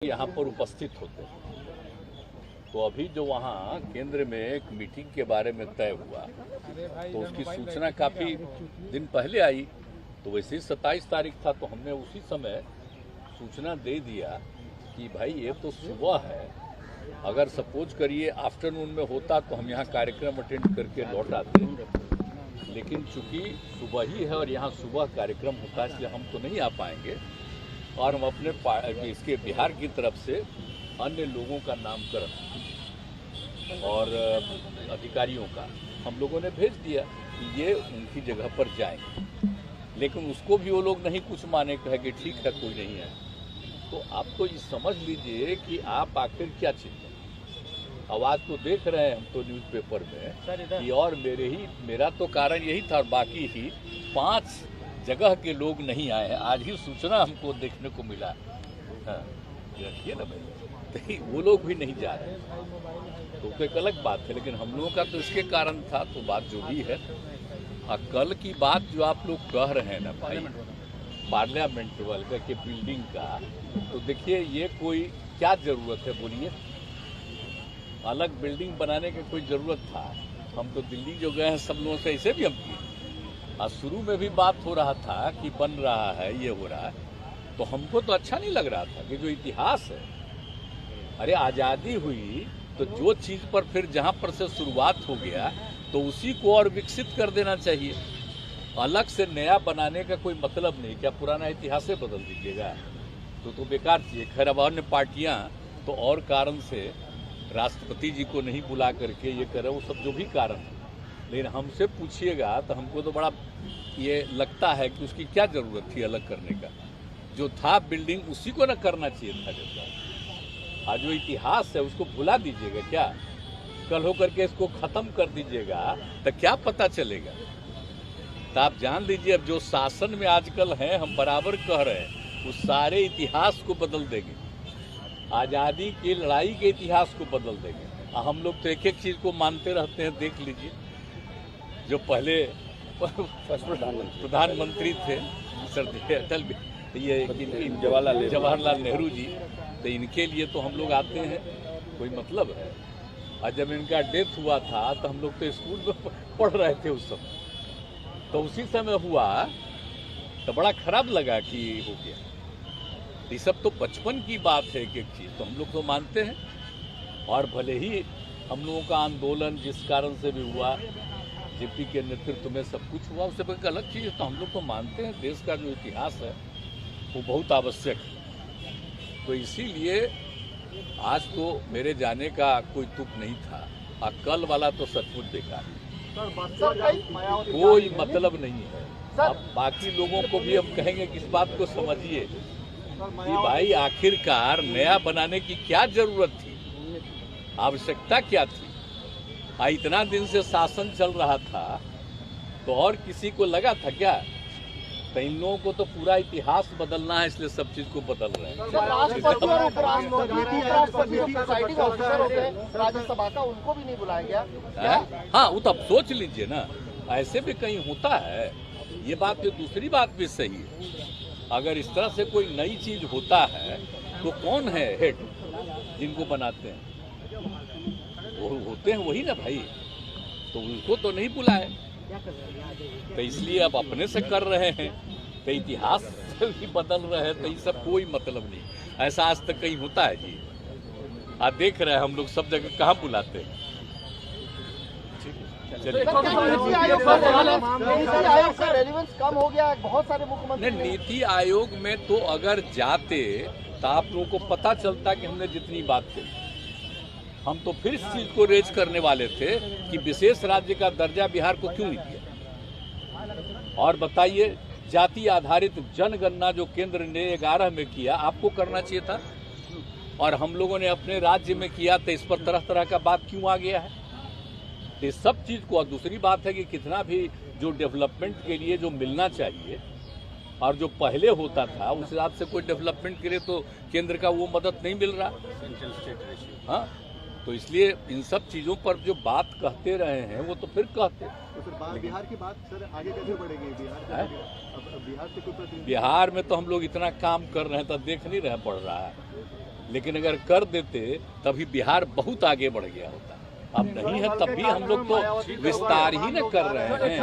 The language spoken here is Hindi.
यहाँ पर उपस्थित होते हैं। तो अभी जो वहाँ केंद्र में एक मीटिंग के बारे में तय हुआ तो उसकी सूचना काफ़ी दिन पहले आई। तो वैसे ही 27 तारीख था तो हमने उसी समय सूचना दे दिया कि भाई ये तो सुबह है, अगर सपोज करिए आफ्टरनून में होता तो हम यहाँ कार्यक्रम अटेंड करके लौट आते, लेकिन चूंकि सुबह ही है और यहाँ सुबह कार्यक्रम होता है इसलिए हम तो नहीं आ पाएंगे। और हम अपने इसके बिहार की तरफ से अन्य लोगों का नामकरण और अधिकारियों का हम लोगों ने भेज दिया कि ये उनकी जगह पर जाएंगे, लेकिन उसको भी वो लोग नहीं कुछ माने, कहे कि ठीक है कोई नहीं है। तो आप तो ये समझ लीजिए कि आप आखिर क्या चिंता। आवाज़ तो देख रहे हैं हम तो न्यूज़पेपर में कि और मेरा तो कारण यही था और बाकी ही 5 जगह के लोग नहीं आए हैं। आज ही सूचना हमको देखने को मिला। हाँ रखिए ना भाई, तो वो लोग भी नहीं जा रहे तो एक अलग बात है, लेकिन हम लोगों का तो इसके कारण था। तो बात जो भी है, कल की बात जो आप लोग कह रहे हैं ना भाई पार्लियामेंट वाले के बिल्डिंग का, तो देखिए ये कोई क्या जरूरत है बोलिए। अलग बिल्डिंग बनाने की कोई जरूरत था? हम तो दिल्ली जो गए हैं सब लोगों से ऐसे भी हम किए। और शुरू में भी बात हो रहा था कि बन रहा है, ये हो रहा है, तो हमको तो अच्छा नहीं लग रहा था कि जो इतिहास है, अरे आज़ादी हुई तो जो चीज़ पर फिर जहाँ पर से शुरुआत हो गया तो उसी को और विकसित कर देना चाहिए। अलग से नया बनाने का कोई मतलब नहीं। क्या पुराना इतिहास बदल दीजिएगा? तो बेकार चीज़। खैर अब अन्य पार्टियाँ तो और कारण से राष्ट्रपति जी को नहीं बुला करके ये करे, वो सब जो भी कारण है, लेकिन हमसे पूछिएगा तो हमको तो बड़ा ये लगता है कि उसकी क्या ज़रूरत थी अलग करने का। जो था बिल्डिंग उसी को ना करना चाहिए था। जैसा आज जो इतिहास है उसको भुला दीजिएगा क्या? कल हो करके इसको ख़त्म कर दीजिएगा तो क्या पता चलेगा? तो आप जान लीजिए अब जो शासन में आजकल हैं, हम बराबर कह रहे हैं, उस सारे इतिहास को बदल देंगे। आज़ादी की लड़ाई के इतिहास को बदल देंगे। हम लोग तो एक एक चीज़ को मानते रहते हैं। देख लीजिए जो पहले प्रधानमंत्री थे अटल जवाहरलाल नेहरू जी, तो इनके लिए तो हम लोग आते हैं, कोई मतलब है। और जब इनका डेथ हुआ था तो हम लोग तो स्कूल में पढ़ रहे थे उस समय, तो उसी समय हुआ तो बड़ा खराब लगा कि हो गया। ये सब तो बचपन की बात है, एक एक चीज़ तो हम लोग तो मानते हैं। और भले ही हम लोगों का आंदोलन जिस कारण से भी हुआ, जेपी के नेतृत्व में सब कुछ हुआ, उससे एक अलग चीज़ तो हम लोग तो मानते हैं। देश का जो इतिहास है वो बहुत आवश्यक है। तो इसीलिए आज तो मेरे जाने का कोई तुक नहीं था, और कल वाला तो सचमुच बेकार है, कोई मतलब नहीं है। अब बाकी लोगों को भी हम कहेंगे कि इस बात को समझिए कि भाई आखिरकार नया बनाने की क्या जरूरत थी, आवश्यकता क्या थी? इतना दिन से शासन चल रहा था तो और किसी को लगा था क्या? तो इन लोगों को तो पूरा इतिहास बदलना है, इसलिए सब चीज को बदल रहे हैं। राज्यसभा का उनको भी नहीं बुलाया गया। हाँ वो तो अब सोच लीजिए ना, ऐसे भी कहीं होता है। ये बात तो दूसरी बात भी सही है। अगर इस तरह से कोई नई चीज होता है तो कौन है हेड जिनको बनाते हैं? वो होते हैं वही ना भाई, तो उनको तो नहीं बुलाए। तो इसलिए अब अपने से कर रहे हैं, तो इतिहास भी बदल रहे हैं, तो ये सब कोई मतलब नहीं। ऐसा आज तक कहीं होता है जी? आप देख रहे हैं हम लोग सब जगह कहाँ बुलाते हैं। कम हो गया, बहुत सारे मुख्यमंत्री। नीति आयोग में तो अगर जाते तो आप लोगों को पता चलता कि हमने जितनी बात कही। हम तो फिर इस चीज को रेज करने वाले थे कि विशेष राज्य का दर्जा बिहार को क्यों नहीं दिया। और बताइए, जाति आधारित जनगणना जो केंद्र ने 11 में किया, आपको करना चाहिए था, और हम लोगों ने अपने राज्य में किया, तो इस पर तरह तरह का बात क्यों आ गया है? ये सब चीज को। और दूसरी बात है कि कितना भी जो डेवलपमेंट के लिए जो मिलना चाहिए और जो पहले होता था उस हिसाब से कोई डेवलपमेंट के लिए तो केंद्र का वो मदद नहीं मिल रहा। हाँ, तो इसलिए इन सब चीज़ों पर जो बात कहते रहे हैं वो तो फिर कहते। तो सर बिहार की बात सर आगे कैसे बढ़ेगी? बिहार से कोई बिहार में तो हम लोग इतना काम कर रहे हैं तो देख नहीं रहे, बढ़ रहा है। लेकिन अगर कर देते तभी बिहार बहुत आगे बढ़ गया होता। अब नहीं है, तब भी हम लोग तो विस्तार ही न कर रहे हैं।